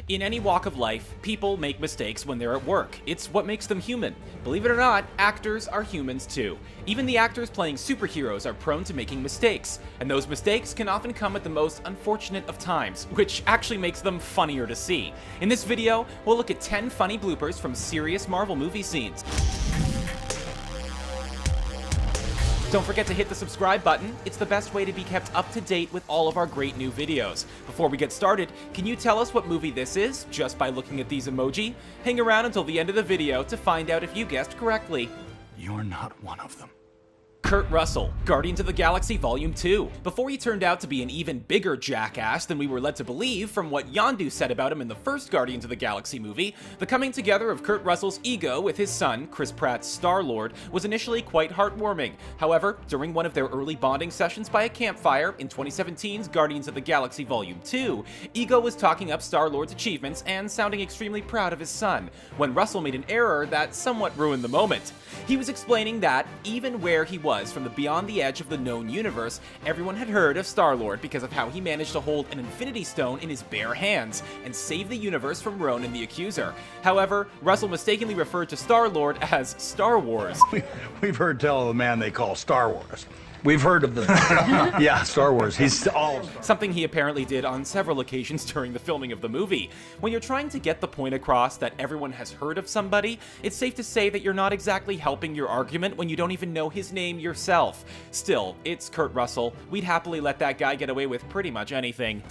In any walk of life, people make mistakes when they're at work. It's what makes them human. Believe it or not, actors are humans too. Even the actors playing superheroes are prone to making mistakes, and those mistakes can often come at the most unfortunate of times, which actually makes them funnier to see. In this video, we'll look at 10 funny bloopers from serious Marvel movie scenes. Don't forget to hit the subscribe button. It's the best way to be kept up to date with all of our great new videos. Before we get started, can you tell us what movie this is just by looking at these emoji? Hang around until the end of the video to find out if you guessed correctly. You're not one of them. Kurt Russell, Guardians of the Galaxy Volume 2. Before he turned out to be an even bigger jackass than we were led to believe from what Yondu said about him in the first Guardians of the Galaxy movie, the coming together of Kurt Russell's ego with his son, Chris Pratt's Star-Lord, was initially quite heartwarming. However, during one of their early bonding sessions by a campfire in 2017's Guardians of the Galaxy Volume 2, Ego was talking up Star-Lord's achievements and sounding extremely proud of his son, when Russell made an error that somewhat ruined the moment. He was explaining that, even where he was from the beyond the edge of the known universe, everyone had heard of Star-Lord because of how he managed to hold an Infinity Stone in his bare hands and save the universe from Ronan the Accuser. However, Russell mistakenly referred to Star-Lord as Star Wars. We've heard tell of the man they call Star Wars. We've heard of the... Yeah, Star Wars. He's all... Something he apparently did on several occasions during the filming of the movie. When you're trying to get the point across that everyone has heard of somebody, it's safe to say that you're not exactly helping your argument when you don't even know his name yourself. Still, it's Kurt Russell. We'd happily let that guy get away with pretty much anything.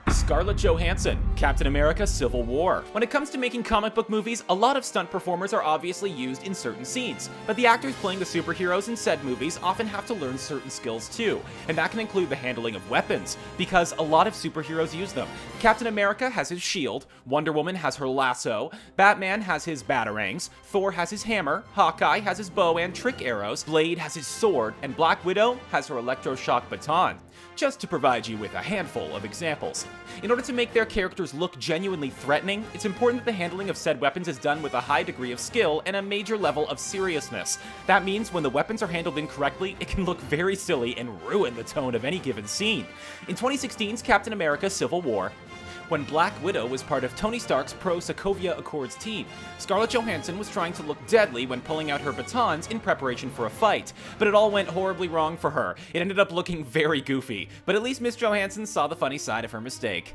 Scarlett Johansson, Captain America Civil War. When it comes to making comic book movies, a lot of stunt performers are obviously used in certain scenes, but the actors playing the superheroes in said movies often have to learn certain skills too, and that can include the handling of weapons, because a lot of superheroes use them. Captain America has his shield, Wonder Woman has her lasso, Batman has his batarangs, Thor has his hammer, Hawkeye has his bow and trick arrows, Blade has his sword, and Black Widow has her electroshock baton. Just to provide you with a handful of examples. In order to make their characters look genuinely threatening, it's important that the handling of said weapons is done with a high degree of skill and a major level of seriousness. That means when the weapons are handled incorrectly, it can look very silly and ruin the tone of any given scene. In 2016's Captain America Civil War, when Black Widow was part of Tony Stark's pro-Sokovia Accords team, Scarlett Johansson was trying to look deadly when pulling out her batons in preparation for a fight, but it all went horribly wrong for her. It ended up looking very goofy, but at least Miss Johansson saw the funny side of her mistake.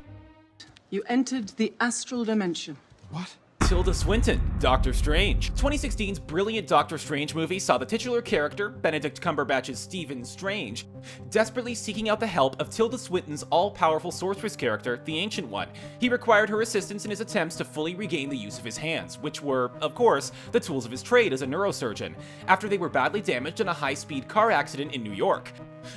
You entered the astral dimension. What? Tilda Swinton, Doctor Strange. 2016's brilliant Doctor Strange movie saw the titular character, Benedict Cumberbatch's Stephen Strange, desperately seeking out the help of Tilda Swinton's all-powerful sorceress character, the Ancient One. He required her assistance in his attempts to fully regain the use of his hands, which were, of course, the tools of his trade as a neurosurgeon, after they were badly damaged in a high-speed car accident in New York.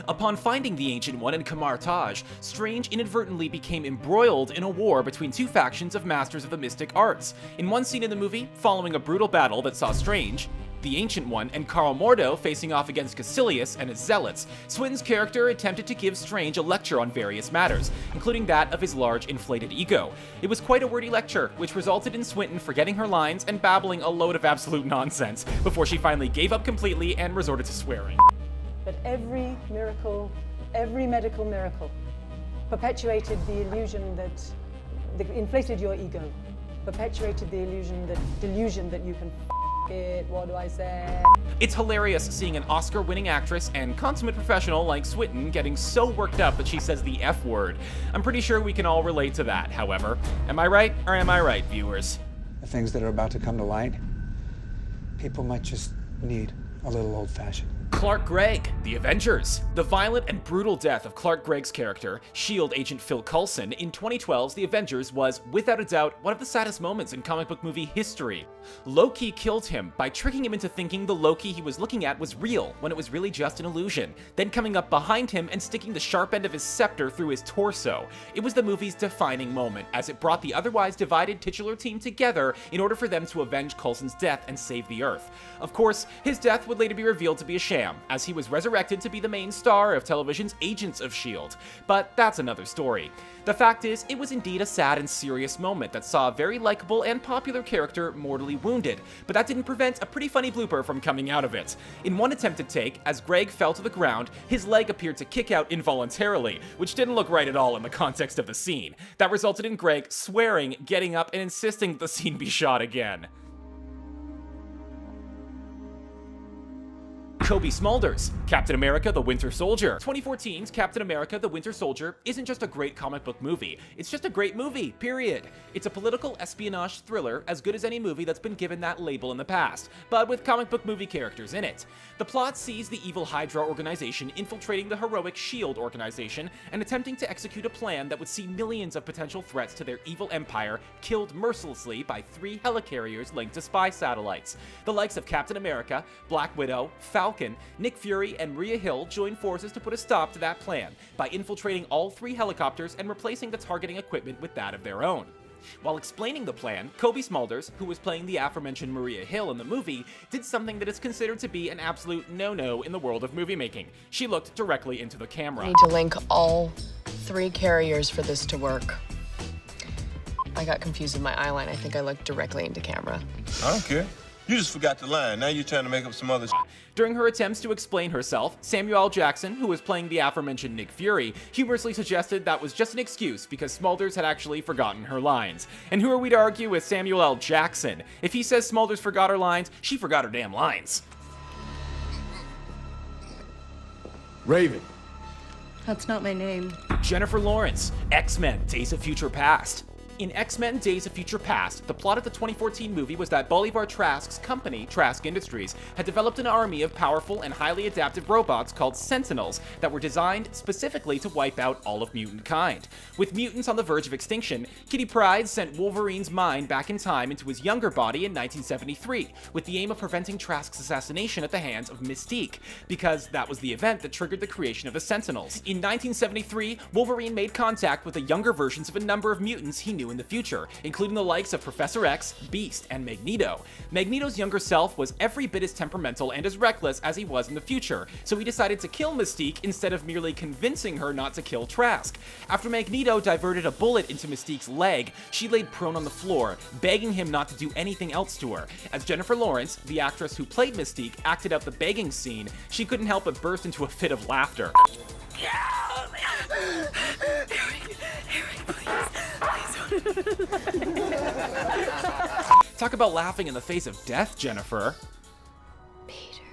Upon finding the Ancient One in Kamar Taj, Strange inadvertently became embroiled in a war between two factions of masters of the mystic arts. In one scene in the movie, following a brutal battle that saw Strange, the Ancient One, and Karl Mordo facing off against Caecilius and his zealots, Swinton's character attempted to give Strange a lecture on various matters, including that of his large inflated ego. It was quite a wordy lecture, which resulted in Swinton forgetting her lines and babbling a load of absolute nonsense, before she finally gave up completely and resorted to swearing. But every miracle, every medical miracle, perpetuated the illusion that inflated your ego, perpetuated the delusion that you can it. What do I say? It's hilarious seeing an Oscar-winning actress and consummate professional like Swinton getting so worked up that she says the F word. I'm pretty sure we can all relate to that, however. Am I right, or am I right, viewers? The things that are about to come to light, people might just need a little old-fashioned. Clark Gregg, The Avengers. The violent and brutal death of Clark Gregg's character, S.H.I.E.L.D. agent Phil Coulson, in 2012's The Avengers was, without a doubt, one of the saddest moments in comic book movie history. Loki killed him by tricking him into thinking the Loki he was looking at was real, when it was really just an illusion, then coming up behind him and sticking the sharp end of his scepter through his torso. It was the movie's defining moment, as it brought the otherwise divided titular team together in order for them to avenge Coulson's death and save the Earth. Of course, his death would later be revealed to be a sham, scam, as he was resurrected to be the main star of television's Agents of S.H.I.E.L.D. But that's another story. The fact is, it was indeed a sad and serious moment that saw a very likable and popular character mortally wounded, but that didn't prevent a pretty funny blooper from coming out of it. In one attempted take, as Gregg fell to the ground, his leg appeared to kick out involuntarily, which didn't look right at all in the context of the scene. That resulted in Gregg swearing, getting up, and insisting the scene be shot again. Cobie Smulders, Captain America the Winter Soldier. 2014's Captain America the Winter Soldier isn't just a great comic book movie, it's just a great movie, period. It's a political espionage thriller as good as any movie that's been given that label in the past, but with comic book movie characters in it. The plot sees the evil Hydra organization infiltrating the heroic S.H.I.E.L.D. organization and attempting to execute a plan that would see millions of potential threats to their evil empire killed mercilessly by 3 helicarriers linked to spy satellites. The likes of Captain America, Black Widow, Falcon, Nick Fury, and Rhea Hill join forces to put a stop to that plan by infiltrating all 3 helicopters and replacing the targeting equipment with that of their own. While explaining the plan, Cobie Smulders, who was playing the aforementioned Maria Hill in the movie, did something that is considered to be an absolute no-no in the world of movie making. She looked directly into the camera. I need to link all 3 carriers for this to work. I got confused with my eyeline. I think I looked directly into camera. I don't care. You just forgot the line. Now you're trying to make up some other During her attempts to explain herself, Samuel L. Jackson, who was playing the aforementioned Nick Fury, humorously suggested that was just an excuse because Smulders had actually forgotten her lines. And who are we to argue with Samuel L. Jackson? If he says Smulders forgot her lines, she forgot her damn lines. Raven. That's not my name. Jennifer Lawrence, X-Men: Days of Future Past. In X-Men Days of Future Past, the plot of the 2014 movie was that Bolivar Trask's company, Trask Industries, had developed an army of powerful and highly adaptive robots called Sentinels that were designed specifically to wipe out all of mutant kind. With mutants on the verge of extinction, Kitty Pryde sent Wolverine's mind back in time into his younger body in 1973, with the aim of preventing Trask's assassination at the hands of Mystique, because that was the event that triggered the creation of the Sentinels. In 1973, Wolverine made contact with the younger versions of a number of mutants he knew in the future, including the likes of Professor X, Beast, and Magneto. Magneto's younger self was every bit as temperamental and as reckless as he was in the future, so he decided to kill Mystique instead of merely convincing her not to kill Trask. After Magneto diverted a bullet into Mystique's leg, she laid prone on the floor, begging him not to do anything else to her. As Jennifer Lawrence, the actress who played Mystique, acted out the begging scene, she couldn't help but burst into a fit of laughter. Talk about laughing in the face of death, Jennifer. Peter.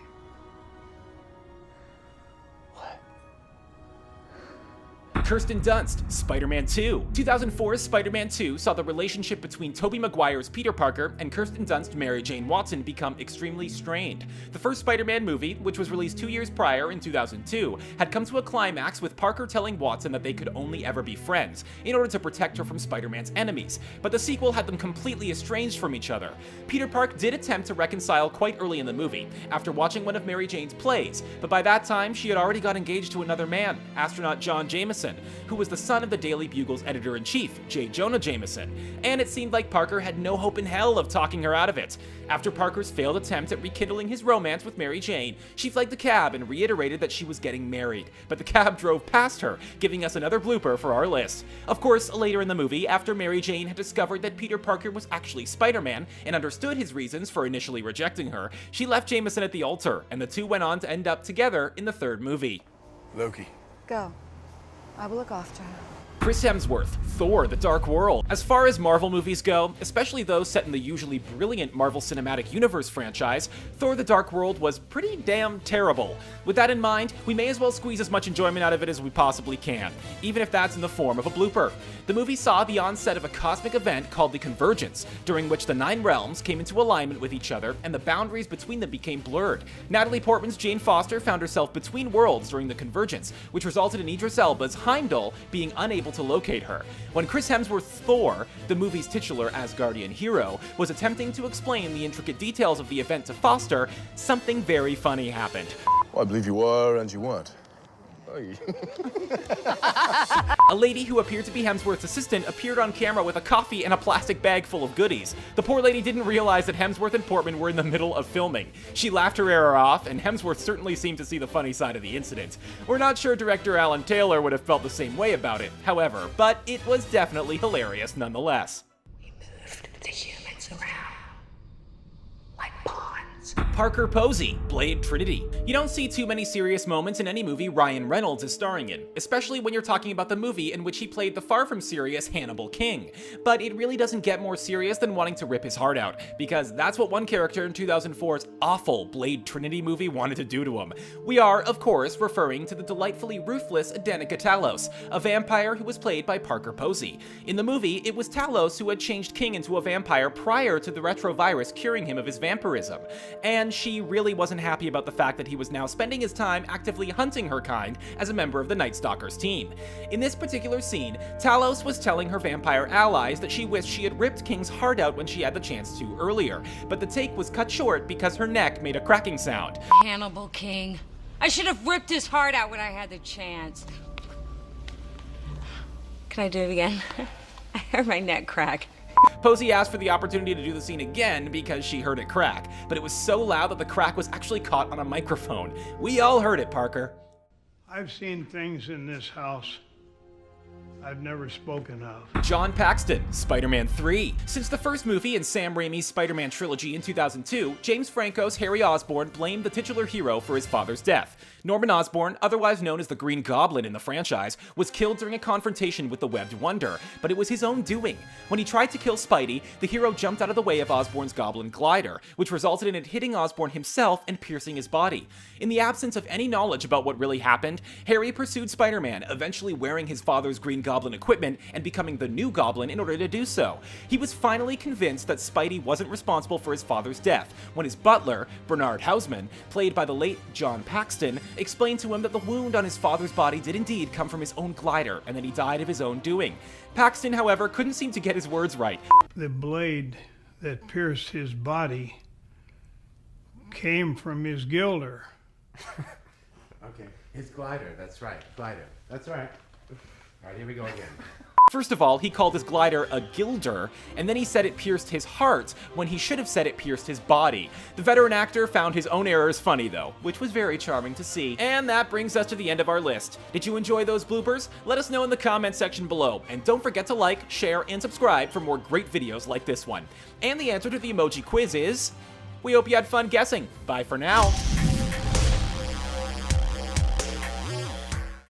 Kirsten Dunst, Spider-Man 2. 2004's Spider-Man 2 saw the relationship between Tobey Maguire's Peter Parker and Kirsten Dunst's Mary Jane Watson become extremely strained. The first Spider-Man movie, which was released 2 years prior in 2002, had come to a climax with Parker telling Watson that they could only ever be friends, in order to protect her from Spider-Man's enemies, but the sequel had them completely estranged from each other. Peter Park did attempt to reconcile quite early in the movie, after watching one of Mary Jane's plays, but by that time she had already got engaged to another man, astronaut John Jameson, who was the son of the Daily Bugle's editor-in-chief, J. Jonah Jameson, and it seemed like Parker had no hope in hell of talking her out of it. After Parker's failed attempt at rekindling his romance with Mary Jane, she flagged the cab and reiterated that she was getting married, but the cab drove past her, giving us another blooper for our list. Of course, later in the movie, after Mary Jane had discovered that Peter Parker was actually Spider-Man and understood his reasons for initially rejecting her, she left Jameson at the altar, and the two went on to end up together in the third movie. Loki. Go. I will look after her. Chris Hemsworth, Thor: The Dark World. As far as Marvel movies go, especially those set in the usually brilliant Marvel Cinematic Universe franchise, Thor: The Dark World was pretty damn terrible. With that in mind, we may as well squeeze as much enjoyment out of it as we possibly can, even if that's in the form of a blooper. The movie saw the onset of a cosmic event called the Convergence, during which the 9 realms came into alignment with each other and the boundaries between them became blurred. Natalie Portman's Jane Foster found herself between worlds during the Convergence, which resulted in Idris Elba's Heimdall being unable to locate her. When Chris Hemsworth's Thor, the movie's titular Asgardian hero, was attempting to explain the intricate details of the event to Foster, something very funny happened. Well, I believe you are and you weren't. A lady who appeared to be Hemsworth's assistant appeared on camera with a coffee and a plastic bag full of goodies. The poor lady didn't realize that Hemsworth and Portman were in the middle of filming. She laughed her error off, and Hemsworth certainly seemed to see the funny side of the incident. We're not sure director Alan Taylor would have felt the same way about it, however, but it was definitely hilarious nonetheless. We moved the humans around like pawns. Parker Posey played Trinity. You don't see too many serious moments in any movie Ryan Reynolds is starring in, especially when you're talking about the movie in which he played the far from serious Hannibal King. But it really doesn't get more serious than wanting to rip his heart out, because that's what one character in 2004's awful Blade Trinity movie wanted to do to him. We are, of course, referring to the delightfully ruthless Danica Talos, a vampire who was played by Parker Posey. In the movie, it was Talos who had changed King into a vampire prior to the retrovirus curing him of his vampirism, and she really wasn't happy about the fact that he was now spending his time actively hunting her kind as a member of the Night Stalkers team. In this particular scene, Talos was telling her vampire allies that she wished she had ripped King's heart out when she had the chance to earlier, but the take was cut short because her neck made a cracking sound. Hannibal King. I should have ripped his heart out when I had the chance. Can I do it again? I heard my neck crack. Posey asked for the opportunity to do the scene again because she heard it crack, but it was so loud that the crack was actually caught on a microphone. We all heard it, Parker. I've seen things in this house I've never spoken of. John Paxton, Spider-Man 3. Since the first movie in Sam Raimi's Spider-Man trilogy in 2002, James Franco's Harry Osborn blamed the titular hero for his father's death. Norman Osborn, otherwise known as the Green Goblin in the franchise, was killed during a confrontation with the Webbed Wonder, but it was his own doing. When he tried to kill Spidey, the hero jumped out of the way of Osborn's Goblin glider, which resulted in it hitting Osborn himself and piercing his body. In the absence of any knowledge about what really happened, Harry pursued Spider-Man, eventually wearing his father's Green Goblin equipment and becoming the new Goblin in order to do so. He was finally convinced that Spidey wasn't responsible for his father's death, when his butler, Bernard Houseman, played by the late John Paxton, explained to him that the wound on his father's body did indeed come from his own glider, and that he died of his own doing. Paxton, however, couldn't seem to get his words right. The blade that pierced his body came from his gilder. Okay, his glider, that's right, glider. That's right. All right, here we go again. First of all, he called his glider a gilder, and then he said it pierced his heart, when he should have said it pierced his body. The veteran actor found his own errors funny, though, which was very charming to see. And that brings us to the end of our list. Did you enjoy those bloopers? Let us know in the comment section below, and don't forget to like, share, and subscribe for more great videos like this one. And the answer to the emoji quiz is... we hope you had fun guessing. Bye for now.